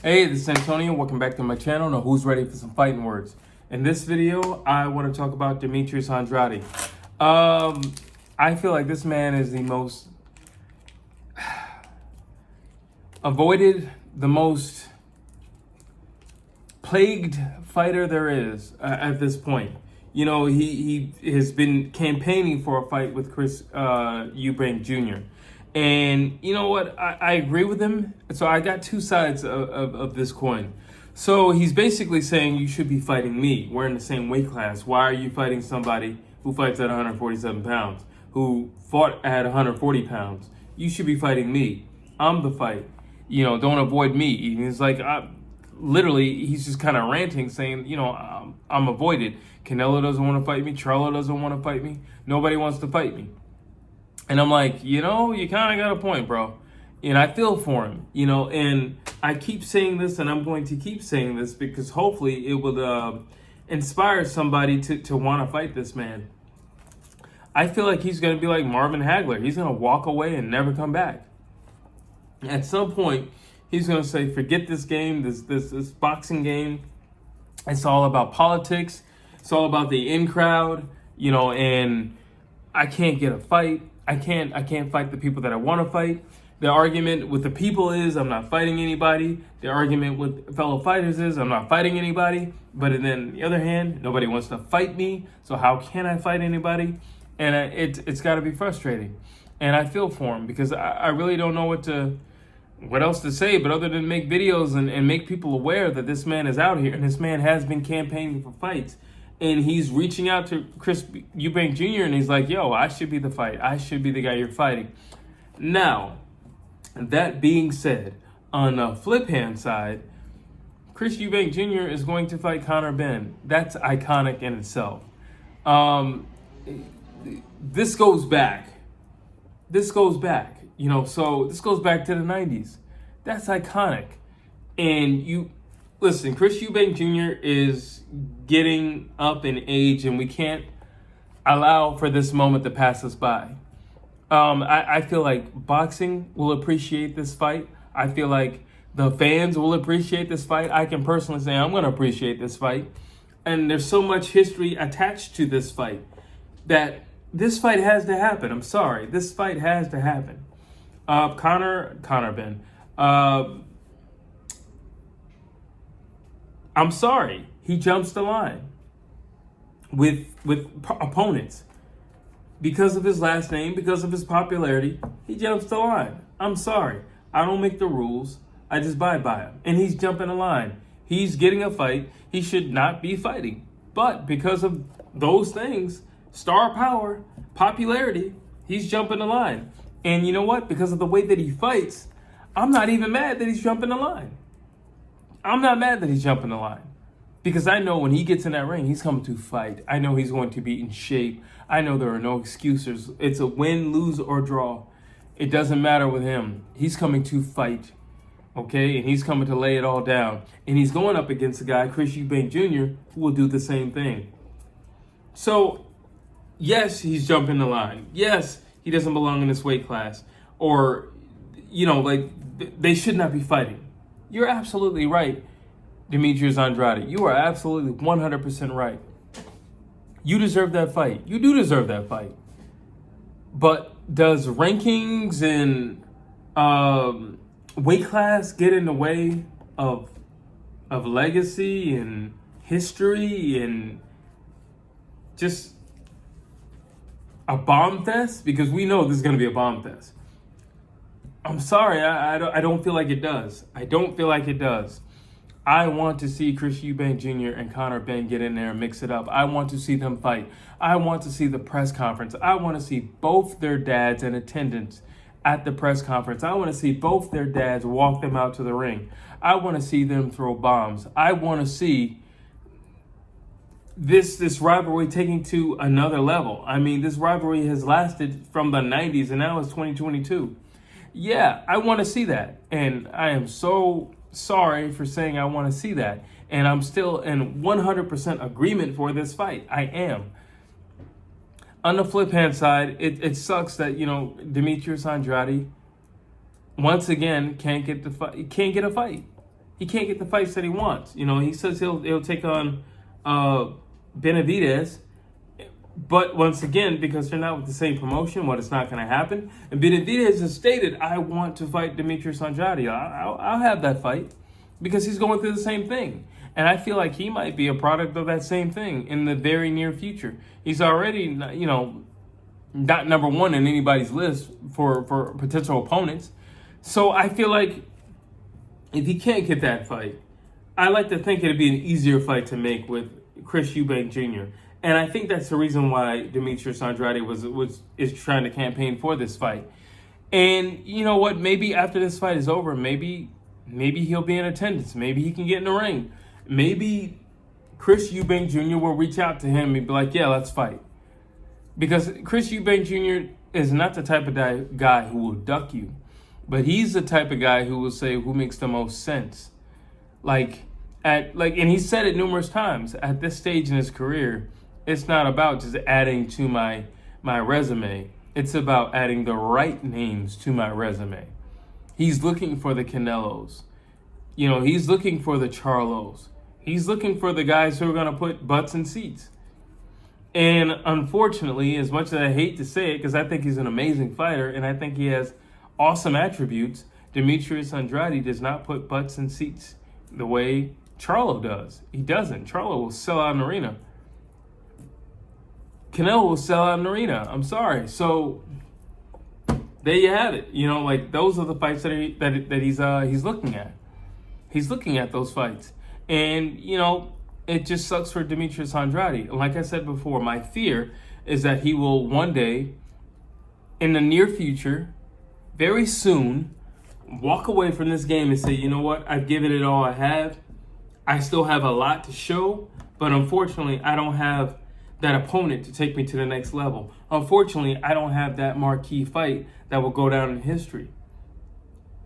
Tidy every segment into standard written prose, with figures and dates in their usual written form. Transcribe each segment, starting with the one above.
Hey, this is Antonio. Welcome back to my channel. Now, who's ready for some fighting words? In this video, I want to talk about Demetrius Andrade. I feel like this man is the most avoided, the most plagued fighter there is at this point. You know, he has been campaigning for a fight with Chris Eubank Jr. And you know what? I agree with him. So I got two sides of this coin. So he's basically saying you should be fighting me. We're in the same weight class. Why are you fighting somebody who fights at 147 pounds, who fought at 140 pounds? You should be fighting me. I'm the fight. You know, don't avoid me. He's like, literally, he's just kind of ranting, saying, you know, I'm avoided. Canelo doesn't want to fight me. Charlo doesn't want to fight me. Nobody wants to fight me. And I'm like, you know, you kind of got a point, bro. And I feel for him, you know, and I keep saying this, and I'm going to keep saying this because hopefully it will inspire somebody to want to fight this man. I feel like he's going to be like Marvin Hagler. He's going to walk away and never come back. At some point, he's going to say, forget this game, this boxing game. It's all about politics. It's all about the in crowd, you know, and I can't get a fight. I can't fight the people that I want to fight. The argument with the people is I'm not fighting anybody. The argument with fellow fighters is I'm not fighting anybody. But then on the other hand, nobody wants to fight me. So how can I fight anybody? And it's got to be frustrating. And I feel for him because I really don't know what else to say, but other than make videos and make people aware that this man is out here and this man has been campaigning for fights. And he's reaching out to Chris Eubank Jr. and he's like, yo, I should be the fight. I should be the guy you're fighting. Now, that being said, on the flip hand side, Chris Eubank Jr. is going to fight Conor Benn. That's iconic in itself. This goes back, you know, so this goes back to the 90s. That's iconic. And listen, Chris Eubank Jr. is getting up in age, and we can't allow for this moment to pass us by. I feel like boxing will appreciate this fight. I feel like the fans will appreciate this fight. I can personally say I'm going to appreciate this fight. And there's so much history attached to this fight that this fight has to happen. I'm sorry. This fight has to happen. Conor Benn. I'm sorry. He jumps the line with opponents. Because of his last name, because of his popularity, he jumps the line. I'm sorry. I don't make the rules. I just abide by them. And he's jumping the line. He's getting a fight. He should not be fighting. But because of those things, star power, popularity, he's jumping the line. And you know what? Because of the way that he fights, I'm not even mad that he's jumping the line. I'm not mad that he's jumping the line. Because I know when he gets in that ring, he's coming to fight. I know he's going to be in shape. I know there are no excuses. It's a win, lose, or draw. It doesn't matter with him. He's coming to fight, okay? And he's coming to lay it all down. And he's going up against a guy, Chris Eubank Jr., who will do the same thing. So, yes, he's jumping the line. Yes, he doesn't belong in this weight class. Or, you know, like, they should not be fighting. You're absolutely right, Demetrius Andrade. You are absolutely 100% right. You deserve that fight. You do deserve that fight. But does rankings and weight class get in the way of legacy and history and just a bomb fest? Because we know this is going to be a bomb fest. I'm sorry, I don't feel like it does. I don't feel like it does. I want to see Chris Eubank Jr. and Conor Benn get in there and mix it up. I want to see them fight. I want to see the press conference. I want to see both their dads in attendance at the press conference. I want to see both their dads walk them out to the ring. I want to see them throw bombs. I want to see this rivalry taking to another level. I mean, this rivalry has lasted from the 90s and now it's 2022. Yeah, I want to see that. And I am so sorry for saying I want to see that. And I'm still in 100% agreement for this fight. I am. On the flip hand side, it sucks that, you know, Demetrius Andrade once again can't get a fight. he can't get the fights that he wants. You know, he says he'll take on Benavidez, but once again, because they're not with the same promotion, it's not going to happen. And Benavidez has stated, I want to fight Demetrius Andrade. I'll have that fight because he's going through the same thing. And I feel like he might be a product of that same thing in the very near future. He's already, you know, not number one in anybody's list for potential opponents. So I feel like if he can't get that fight, I like to think it'd be an easier fight to make with Chris Eubank Jr. And I think that's the reason why Demetrius Andrade is trying to campaign for this fight. And you know what? Maybe after this fight is over, maybe he'll be in attendance. Maybe he can get in the ring. Maybe Chris Eubank Jr. will reach out to him and be like, yeah, let's fight. Because Chris Eubank Jr. is not the type of guy who will duck you. But he's the type of guy who will say who makes the most sense. And he said it numerous times. At this stage in his career, it's not about just adding to my resume. It's about adding the right names to my resume. He's looking for the Canelos. You know, he's looking for the Charlos. He's looking for the guys who are going to put butts in seats. And unfortunately, as much as I hate to say it, because I think he's an amazing fighter and I think he has awesome attributes, Demetrius Andrade does not put butts in seats the way Charlo does. He doesn't. Charlo will sell out an arena. Canelo will sell out an arena. I'm sorry. So there you have it. You know, like those are the fights that he's looking at. He's looking at those fights. And, you know, it just sucks for Demetrius Andrade. Like I said before, my fear is that he will one day, in the near future, very soon, walk away from this game and say, you know what, I've given it all I have. I still have a lot to show, but unfortunately, I don't have that opponent to take me to the next level. Unfortunately, I don't have that marquee fight that will go down in history.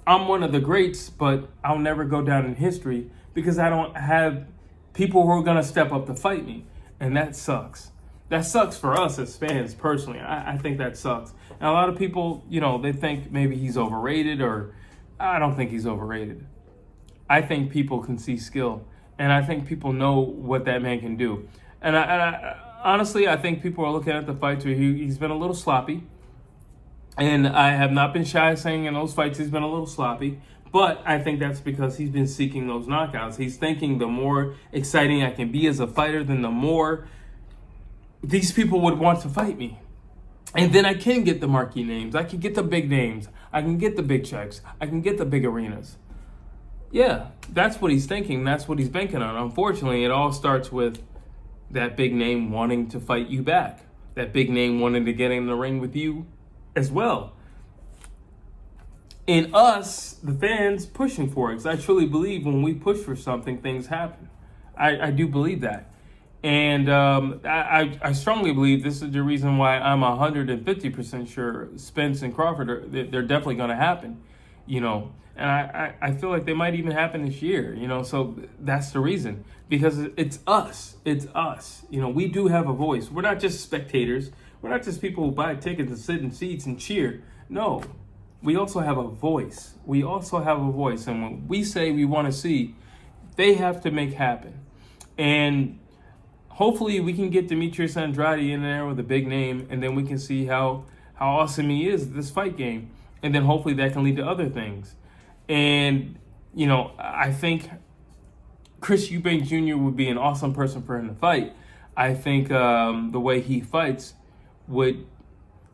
I'm one of the greats, but I'll never go down in history because I don't have people who are going to step up to fight me. And that sucks. That sucks for us as fans, personally. I think that sucks. And a lot of people, you know, they think maybe he's overrated, or I don't think he's overrated. I think people can see skill, and I think people know what that man can do. And I honestly, I think people are looking at the fights where he's been a little sloppy. And I have not been shy saying in those fights he's been a little sloppy. But I think that's because he's been seeking those knockouts. He's thinking the more exciting I can be as a fighter, then the more these people would want to fight me. And then I can get the marquee names. I can get the big names. I can get the big checks. I can get the big arenas. Yeah, that's what he's thinking. That's what he's banking on. Unfortunately, it all starts with that big name wanting to fight you back. That big name wanting to get in the ring with you as well. And us, the fans, pushing for it. Because I truly believe when we push for something, things happen. I do believe that. And I strongly believe this is the reason why I'm 150% sure Spence and Crawford, they're definitely going to happen, you know. And I feel like they might even happen this year, you know. So that's the reason. Because it's us. It's us. You know, we do have a voice. We're not just spectators. We're not just people who buy tickets and sit in seats and cheer. No. We also have a voice. We also have a voice. And when we say we want to see, they have to make happen. And hopefully we can get Demetrius Andrade in there with a big name, and then we can see how awesome he is at this fight game. And then hopefully that can lead to other things. And, you know, I think Chris Eubank Jr. would be an awesome person for him to fight. I think the way he fights would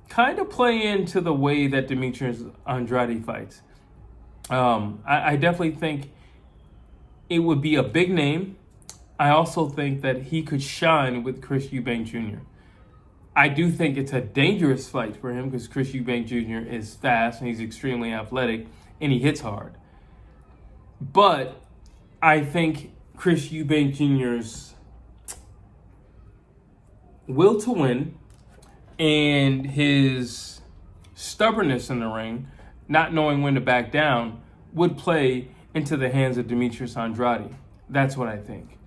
kind of play into the way that Demetrius Andrade fights. I definitely think it would be a big name. I also think that he could shine with Chris Eubank Jr. I do think it's a dangerous fight for him because Chris Eubank Jr. is fast and he's extremely athletic and he hits hard. But I think Chris Eubank Jr.'s will to win and his stubbornness in the ring, not knowing when to back down, would play into the hands of Demetrius Andrade. That's what I think.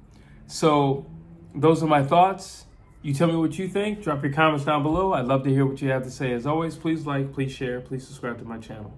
So those are my thoughts. You tell me what you think. Drop your comments down below. I'd love to hear what you have to say. As always, please like, please share, please subscribe to my channel.